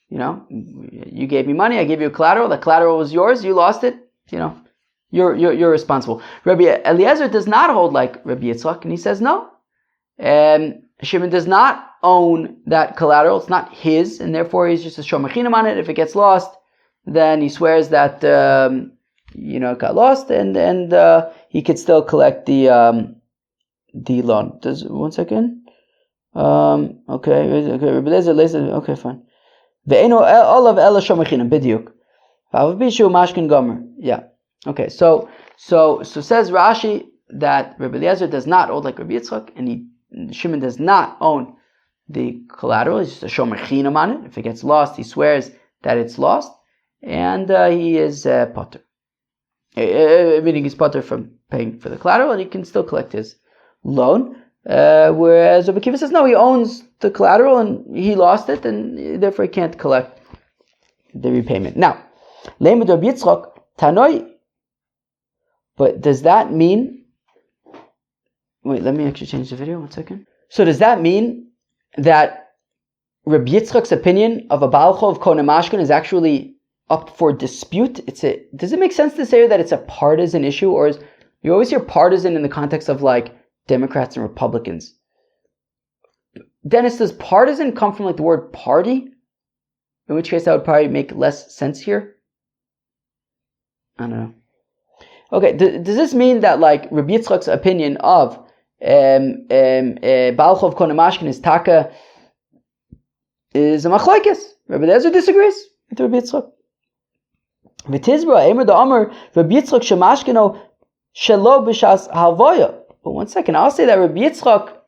You gave me money, I gave you a collateral, the collateral was yours, you lost it, you're responsible. Rabbi Eliezer does not hold like Rabbi Yitzchak, and he says no. Shimon does not own that collateral, it's not his, and therefore he's just a shomer chinam on it. If it gets lost, then he swears that it got lost, and he could still collect the loan. One second. Okay, okay, fine. Yeah. Okay, so says Rashi that Rabbi Eliezer does not own like Rabbi Yitzchak, and Shimon does not own the collateral. He's just a shomer chinam on it. If it gets lost, he swears that it's lost, and he is potter. Meaning he's potter from paying for the collateral, and he can still collect his loan. Whereas Rabbi Akiva says no, he owns the collateral and he lost it, and therefore he can't collect the repayment. Now, Leimed Rabbi Yitzchak Tanoi. But does that mean? Wait, let me actually change the video. 1 second. So does that mean that Rabbi Yitzchak's opinion of a Baal Chov Kona Mashkin is actually up for dispute? Does it make sense to say that it's a partisan issue, or you always hear partisan in the context of like Democrats and Republicans? Dennis, does partisan come from like the word party? In which case that would probably make less sense here. I don't know. Okay, does this mean that like Rabbi Yitzchak's opinion of Baal Chov Kona Mashkin is taka is a machlokes? Rabbi Eliezer disagrees with Rabbi Yitzchak. V'tizbra Emer da Amar Rabbi Yitzchak shemashkino shelo b'shas halvoya. But 1 second, I'll say that Rabbi Yitzchak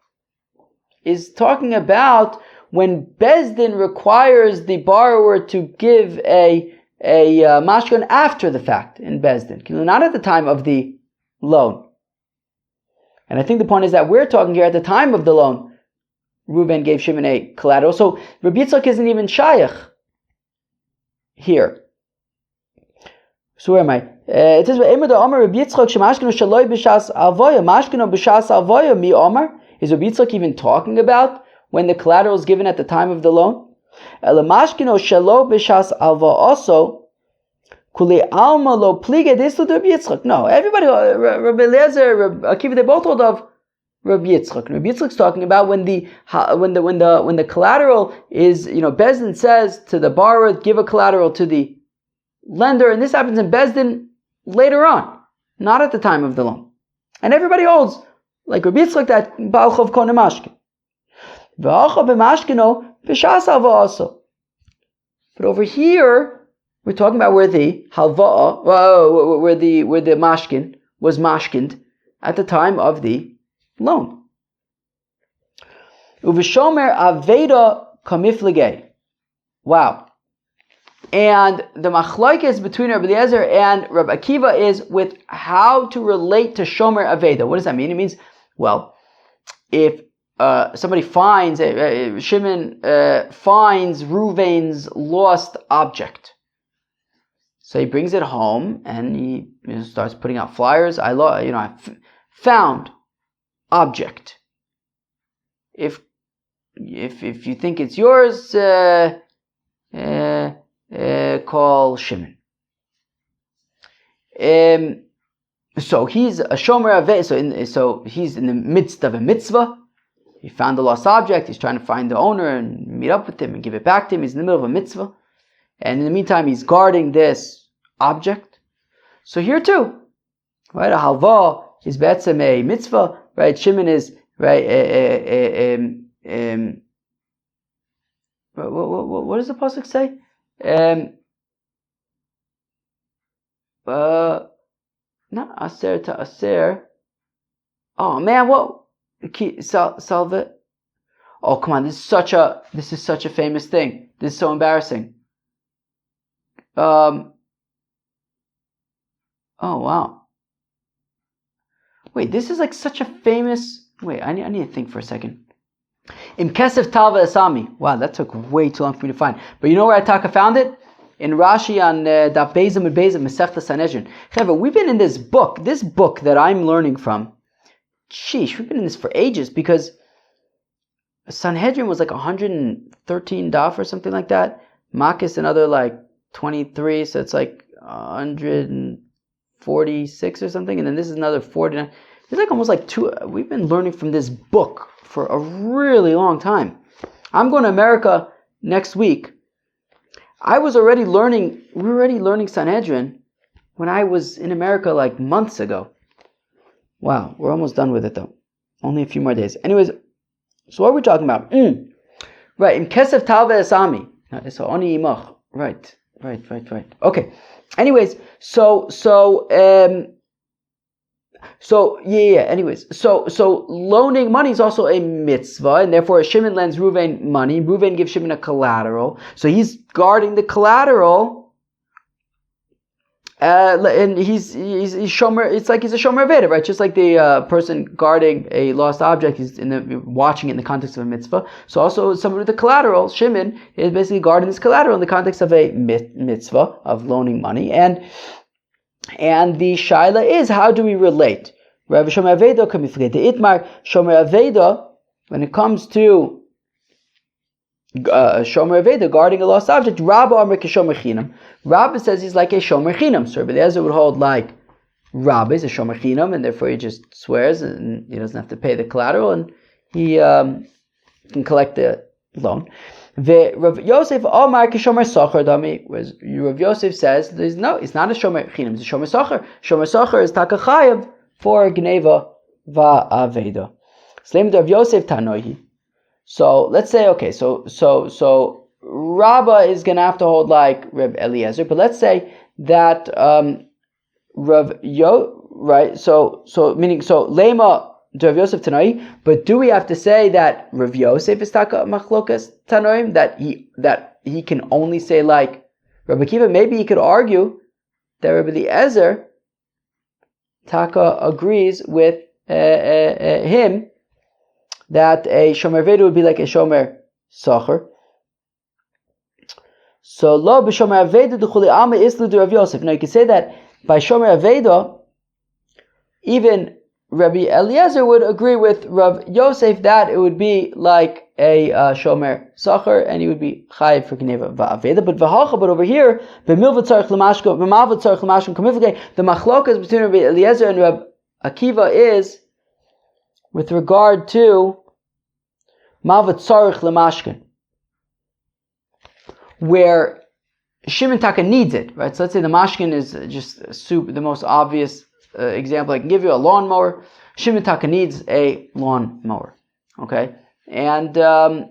is talking about when Bezdin requires the borrower to give a mashkan after the fact in Bezdin, not at the time of the loan. And I think the point is that we're talking here at the time of the loan. Reuven gave Shimon a collateral, so Rabbi Yitzchak isn't even shayach here. So where am I? It says, Rabbi Yitzchak shemashkino shaloi b'shas avoya, mashkino b'shas avoya mi omar. Is Rabbi Yitzchak even talking about when the collateral is given at the time of the loan? Elamashkino shalo b'shas alva also kule alma lo pliga desu Rabbi Yitzchak. No, everybody, Rabbi Eliezer, Rabbi Akiva, they both hold of Rabbi Yitzchak. Rabbi Yitzchak's talking about when the collateral is, Bezdin says to the borrower, give a collateral to the lender, and this happens in Bezdin later on, not at the time of the loan. And everybody holds like Rabbi Yitzchak that Baal Chov Kona Mashkin. V'acha b'mashkino b'shas halva also. But over here, we're talking about where the halva, where the mashkin was mashkined at the time of the loan. Uv'shomer aveda kamiflige. Wow. And the machlokes between Rabbi Eliezer and Rabbi Akiva is with how to relate to shomer aveda. What does that mean? It means, well, if somebody finds, Shimon finds Reuven's lost object. So he brings it home and he starts putting out flyers. I found object. If you think it's yours, call Shimon. So he's a shomer aveda. So he's in the midst of a mitzvah. He found the lost object. He's trying to find the owner and meet up with him and give it back to him. He's in the middle of a mitzvah. And in the meantime, he's guarding this object. So here too, right? A halva is be'etzem a mitzvah. right? Shimon is right. What does the pasuk say? Not aser to aser. Oh man, what? Salve. Oh come on, this is such a famous thing. This is so embarrassing. Oh wow. Wait, this is like such a famous. Wait, I need to think for a second. Im Kesef Talva Asami. Wow, that took way too long for me to find. But you know where I found it? In Rashi on Daf Bezim and Bezim Masechta Sanhedrin. However, we've been in this book that I'm learning from. Sheesh, we've been in this for ages because Sanhedrin was like 113 daf or something like that. Makis another like 23, so it's like 146 or something, and then this is another 49. It's like almost like two. We've been learning from this book for a really long time. I'm going to America next week. We were already learning Sanhedrin when I was in America like months ago. Wow, we're almost done with it though. Only a few more days. Anyways, so what are we talking about? Right, in Kesef Talve Esami. So Oni Imach. Right. Okay. Anyways, so loaning money is also a mitzvah, and therefore Shimon lends Reuven money. Reuven gives Shimon a collateral, so he's guarding the collateral, and he's shomer. It's like he's a shomer aveda, right? Just like the person guarding a lost object, he's watching it in the context of a mitzvah. So also somebody with the collateral, Shimon, is basically guarding this collateral in the context of a mitzvah of loaning money, and the shaila is, how do we relate? Rav Shomer Aveda kamiflei the itmar Shomer Aveda, when it comes to Shomer Aveda guarding a lost object, Rabba Amar Shomer Chinam. Rabba says he's like a Shomer Chinam. So Rabbi Eliezer would hold like Rabba is a Shomer Chinam, and therefore he just swears and he doesn't have to pay the collateral, and he can collect the loan. Rav Yosef Omar Kishomer Socher Dami, whereas Rav Yosef says it's not a Shomer Chinam, it's a Shomer Socher. Shomer Socher is Taka Chayav for Gneva Va'aveda. Slim Rav Yosef Tanoihi. So let's say, okay, so Rabbah is gonna have to hold like Rav Eliezer, but let's say that right? So Lema Rav Yosef Tanoi, but do we have to say that Rav Yosef is Taka Machlokas Tanoim, that he can only say like Rabbi Akiva? Maybe he could argue that Rabbi Eliezer Taka agrees with him that a Shomer Aveda would be like a Shomer Socher. So lo b'Shomer Aveda d'chuli alma islu de Rav Yosef. Now you can say that by Shomer Aveda, even Rabbi Eliezer would agree with Rav Yosef that it would be like a Shomer Socher, and he would be chayiv for Gneva Va'aveda. But over here, the machlokas between Rabbi Eliezer and Rabbi Akiva is with regard to Malvat Tzarech Lamashkin, where Shimon Taka needs it, right? So let's say the mashkin is just the most obvious example I can give you, a lawnmower. Shimon Taka needs a lawnmower, okay? And so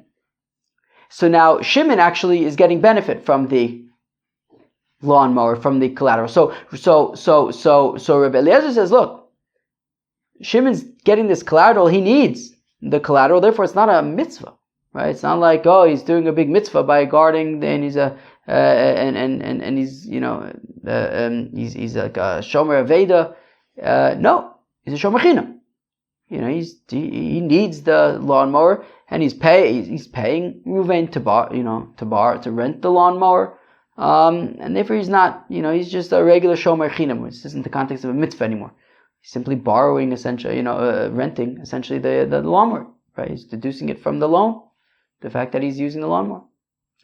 now Shimon actually is getting benefit from the lawnmower, from the collateral. So Rabbi Eliezer says, look, Shimon's getting this collateral, he needs the collateral, therefore it's not a mitzvah, right? It's not like, oh, he's doing a big mitzvah by guarding, and he's a and he's he's like a shomer aveda. No, he's a shomer chinam. He needs the lawnmower, and he's paying Reuven to rent the lawnmower, and therefore he's not, he's just a regular shomer chinam, which isn't the context of a mitzvah anymore. He's simply borrowing, essentially, renting essentially the lawnmower, right? He's deducing it from the loan, the fact that he's using the lawnmower,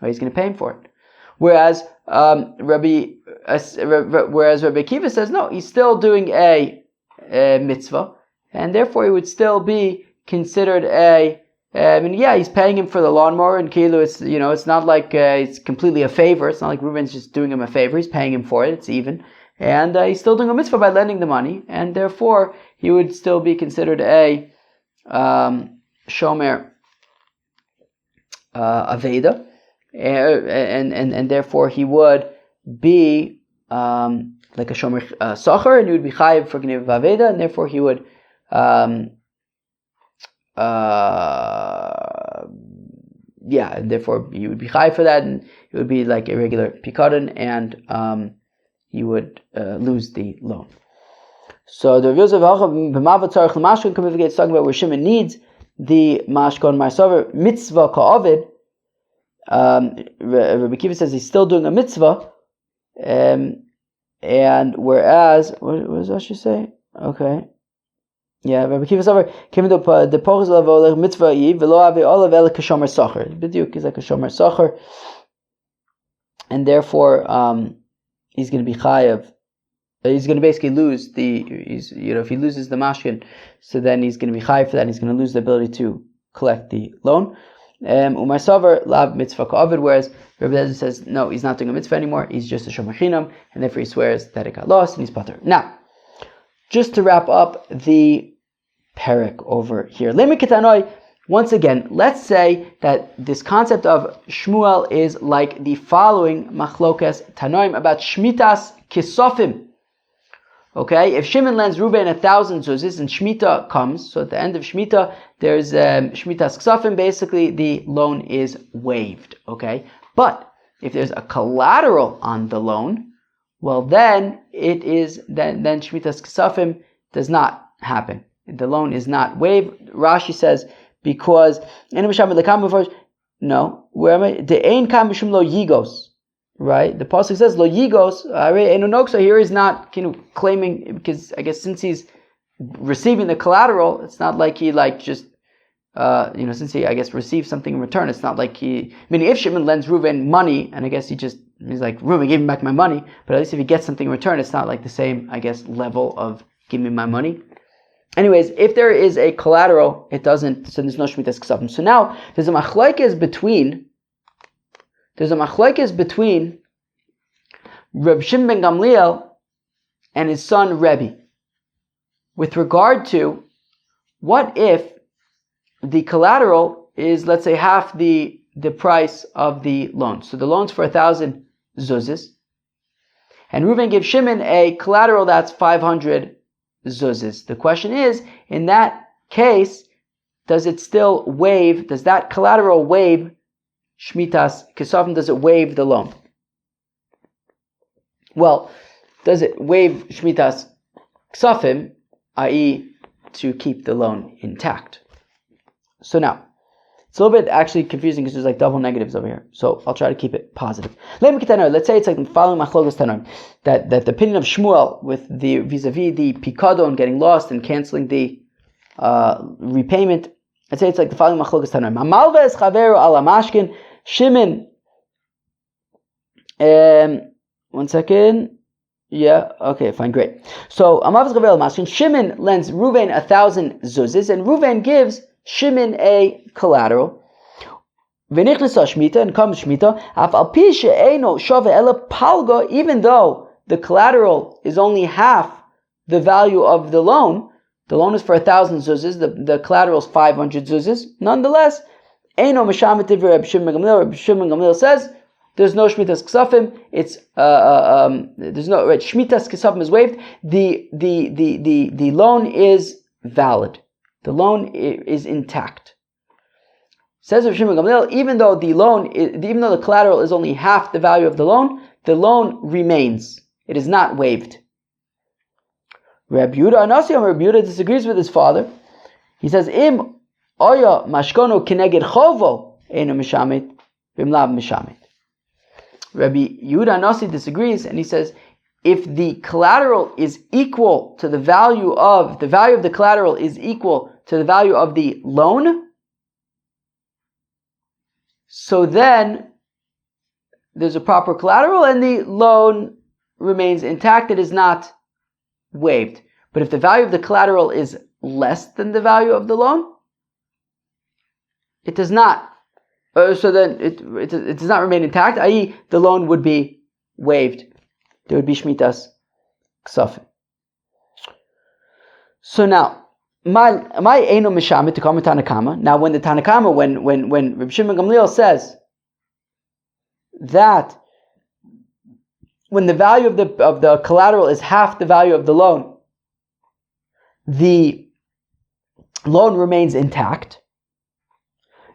right? He's going to pay him for it. Whereas Rabbi Akiva says no, he's still doing a mitzvah, and therefore he would still be considered he's paying him for the lawnmower, and Kilu, it's not like it's completely a favor. It's not like Reuven's just doing him a favor. He's paying him for it. It's even. And he's still doing a mitzvah by lending the money, and therefore he would still be considered a shomer aveda, and therefore he would be like a shomer sacher, and he would be chayiv for gniv aveda, and therefore he would and therefore he would be chayiv for that, and it would be like a regular pikadon, and he would lose the loan. So the Yosef b'mavat tzarich l'mashkon communicates talking about where Shimon needs the mashkon ma'asaver mitzvah ka'avid. Rabbi Kiva says he's still doing a mitzvah, and whereas what does Rashi say? Okay, yeah, Rabbi Kiva says came to the pochus level mitzvah yiv v'lo avi olav el kashomer sacher. B'diuk is like a shomer sacher, and therefore he's going to be chayav. He's going to basically lose if he loses the mashkin, so then he's going to be chayav for that, and he's going to lose the ability to collect the loan. Umaysavar lav mitzvah ka'avid, whereas Rabbi Eliezer says no, he's not doing a mitzvah anymore, he's just a shomer chinam, and therefore he swears that it got lost and he's patur. Now, just to wrap up the perek over here, once again, let's say that this concept of Shmuel is like the following machlokas tanoim about shmitas kisofim. Okay, if Shimon lends Reuben 1,000 zuzis and Shemitah comes, so at the end of Shemitah, there's Shmitas Ksafim, basically the loan is waived. Okay, but if there's a collateral on the loan, well then then Shmitas Ksafim does not happen. The loan is not waived. Rashi says because no, where am I? The Ein Kam Mishum Lo Yigos. Right, the pasuk says lo yigos. So here he's not claiming, because I guess since he's receiving the collateral, it's not like he just since he I guess received something in return. It's not like meaning if Shimon lends Reuven money, and I guess he's like Reuven gave me back my money, but at least if he gets something in return, it's not like the same I guess level of give me my money. Anyways, if there is a collateral, it doesn't. So there's no shmitas ksavim. So now there's a machlokes between Reb Shimon ben Gamliel and his son Rebbe with regard to what if the collateral is, let's say, half the price of the loan. So the loan's for 1,000 zuzis, and Reuven gives Shimon a collateral that's 500 zuzis. The question is, in that case, does that collateral waive Shmitas Kesavim? Does it waive the loan? Well, does it waive Shmitas Kesavim, i.e. to keep the loan intact? So now, it's a little bit actually confusing because there's like double negatives over here. So I'll try to keep it positive. Let's say it's like the following machlokas tanoim, that the opinion of Shmuel with the vis-a-vis the pikadon getting lost and canceling the repayment. Let's say it's like the following machlokas tanoim. Amalves chaveru ala mashkin. Shimon, 1 second. Yeah, okay, fine, great. So, Shimon lends Reuven 1,000 zuzis, and Reuven gives Shimon a collateral. And comes Shemitah, even though the collateral is only half the value of the loan is for 1,000 zuzis, the collateral is 500 zuzis, nonetheless, Eino Meshamet Divrei Reb Shimon ben Gamliel. Reb Shimon ben Gamliel says there's no Shmitas Kesafim. It's there's no right. Shmitas Kesafim is waived. The loan is valid. The loan is intact. Says Reb Shimon ben Gamliel, even though the collateral is only half the value of the loan remains. It is not waived. Reb Yehuda disagrees with his father. He says im Oya mashkono kineged chovo eno mishamet bimlav mishamet. Rabbi Yehuda Nasi disagrees, and he says if the collateral is equal to the value of the collateral is equal to the value of the loan, so then there's a proper collateral and the loan remains intact. It is not waived. But if the value of the collateral is less than the value of the loan, it does not. So then it does not remain intact, i.e. the loan would be waived. There would be Shmitas Ksafim. So now, my Eino Mishamit to come Tanakama. Now, when the Tanakama, when Reb Shimon Gamliel says that when the value of the collateral is half the value of the loan remains intact.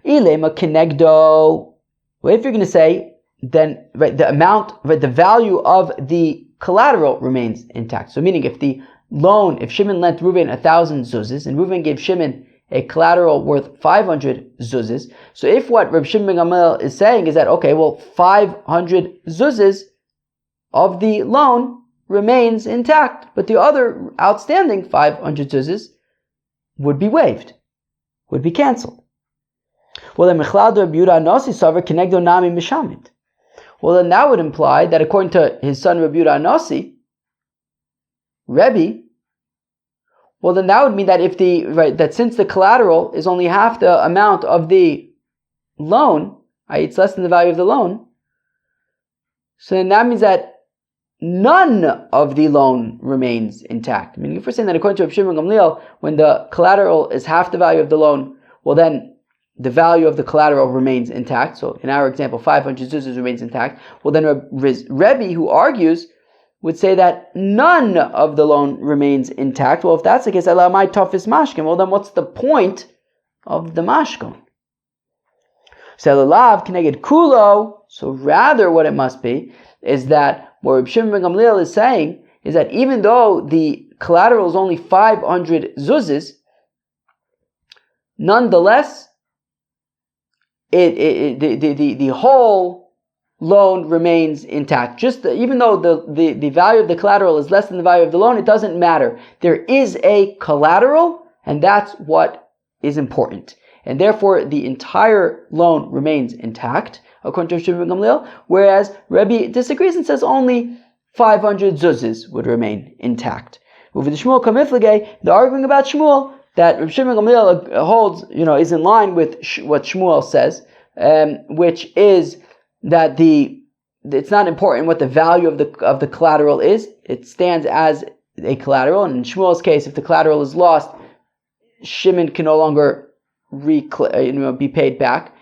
Ilema Kenegdo. Well, if you're going to say, then the value of the collateral remains intact. So meaning if Shimon lent Reuven 1,000 zuzes, and Reuven gave Shimon a collateral worth 500 zuzes, so if what Reb Shimon Gamliel is saying is that, okay, well, 500 zuzes of the loan remains intact, but the other outstanding 500 zuzes would be waived, would be cancelled. Well, then that would imply that according to his son Rabbi Yehuda Anasi, Rebbe, well, then that would mean that that since the collateral is only half the amount of the loan, i.e., it's less than the value of the loan, so then that means that none of the loan remains intact. Meaning, if we're saying that according to Reb Shimon Gamliel, when the collateral is half the value of the loan, well, then the value of the collateral remains intact. So in our example, 500 zuzas remains intact. Well, then Rebbe, who argues, would say that none of the loan remains intact. Well, if that's the case, allow my toughest mashkin. Well, then what's the point of the mashkon? So lalav keneged kulo. So rather, what it must be is that what Reb Shimon ben Gamliel is saying is that even though the collateral is only 500 zuzes, nonetheless, the whole loan remains intact. Even though the value of the collateral is less than the value of the loan, it doesn't matter. There is a collateral, and that's what is important. And therefore, the entire loan remains intact, according to Shimon ben Gamliel, whereas Rebbe disagrees and says only 500 zuzes would remain intact. With the Shmuel Kamiflage, the arguing about Shmuel, that Reb Shimon Gamliel holds, is in line with what Shmuel says, which is that it's not important what the value of the collateral is. It stands as a collateral, and in Shmuel's case, if the collateral is lost, Shimon can no longer be paid back.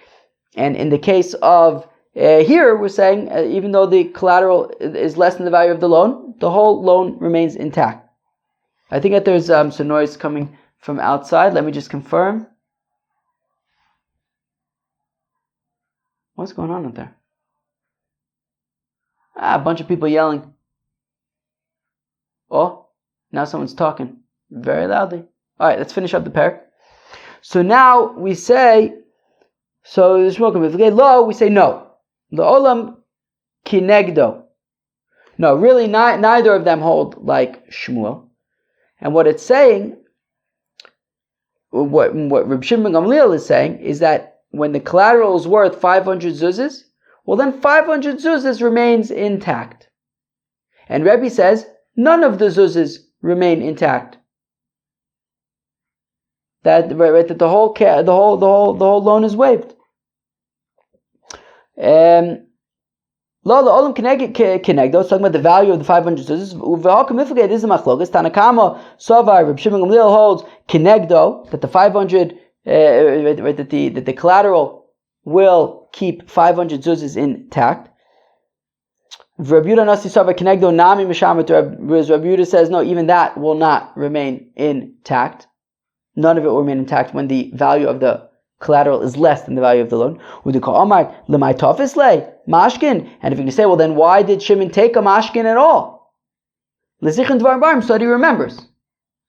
And in the case of here, we're saying even though the collateral is less than the value of the loan, the whole loan remains intact. I think that there's some noise coming from outside. Let me just confirm. What's going on out there? A bunch of people yelling. Oh, now someone's talking very loudly. All right, let's finish up the parak. So now we say, so the Shmuel comes, lo, we say no. L'olam kinegdo. No, really, neither of them hold like Shmuel. And what it's saying, what Reb Shimon Gamliel is saying, is that when the collateral is worth 500 zuzes, well then 500 zuzes remains intact. And Rebbe says, none of the zuzes remain intact. That the whole loan is waived. Olam Kenegdo, it's talking about the value of the 500 zuzes. It is a machlokas. Tanakama Sovar Reb Shimon Gamliel holds Kenegdo, that the 500 that the collateral will keep 500 zuzes intact. Reb Yehuda Nasi Sovar Kenegdo Nami Mishamet. Whereas Reb Yehuda says no, even that will not remain intact. None of it will remain intact when the value of the collateral is less than the value of the loan. Would you call Omar lemay tofis le mashkin? And if you can say, well, then why did Shimon take a mashkin at all? Lezichin dvar barim, so that he remembers,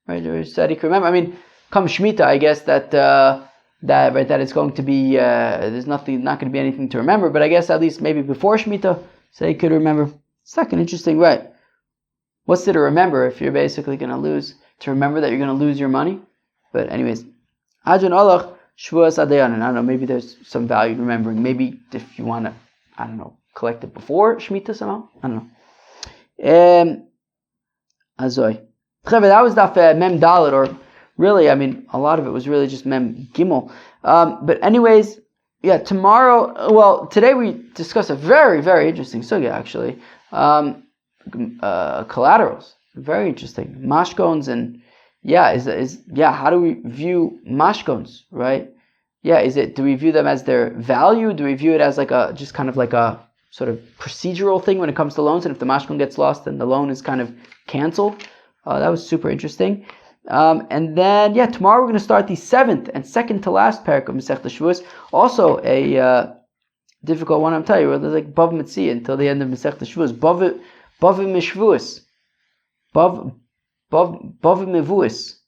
right? Or so that he can remember. I mean, come Shemitah, I guess that it's going to be there's not going to be anything to remember. But I guess at least maybe before Shemitah, so he could remember. It's not an interesting, right? What's there to remember if you're basically going to lose? To remember that you're going to lose your money. But anyways, Adjon Olach. Shevuos Adayan, and I don't know, maybe there's some value in remembering. Maybe if you want to, collect it before Shemitah somehow. I don't know. Azoy. That was daf Mem Dalet, or really, a lot of it was really just Mem Gimel. But anyways, yeah, today we discuss a very, very interesting sugya, actually. Collaterals. Very interesting. Mashkons and how do we view mashkons, right? Yeah, do we view them as their value? Do we view it as like a just kind of like a sort of procedural thing when it comes to loans? And if the mashkon gets lost, then the loan is kind of canceled. That was super interesting. And then tomorrow we're going to start the seventh and second to last parak of Masechta Shevuos. Also a difficult one, I'm telling you. There's like Bav Mitzia until the end of Masechta Shevuos. Bavim Shevuos. Bav Mevuos.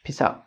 Peace out.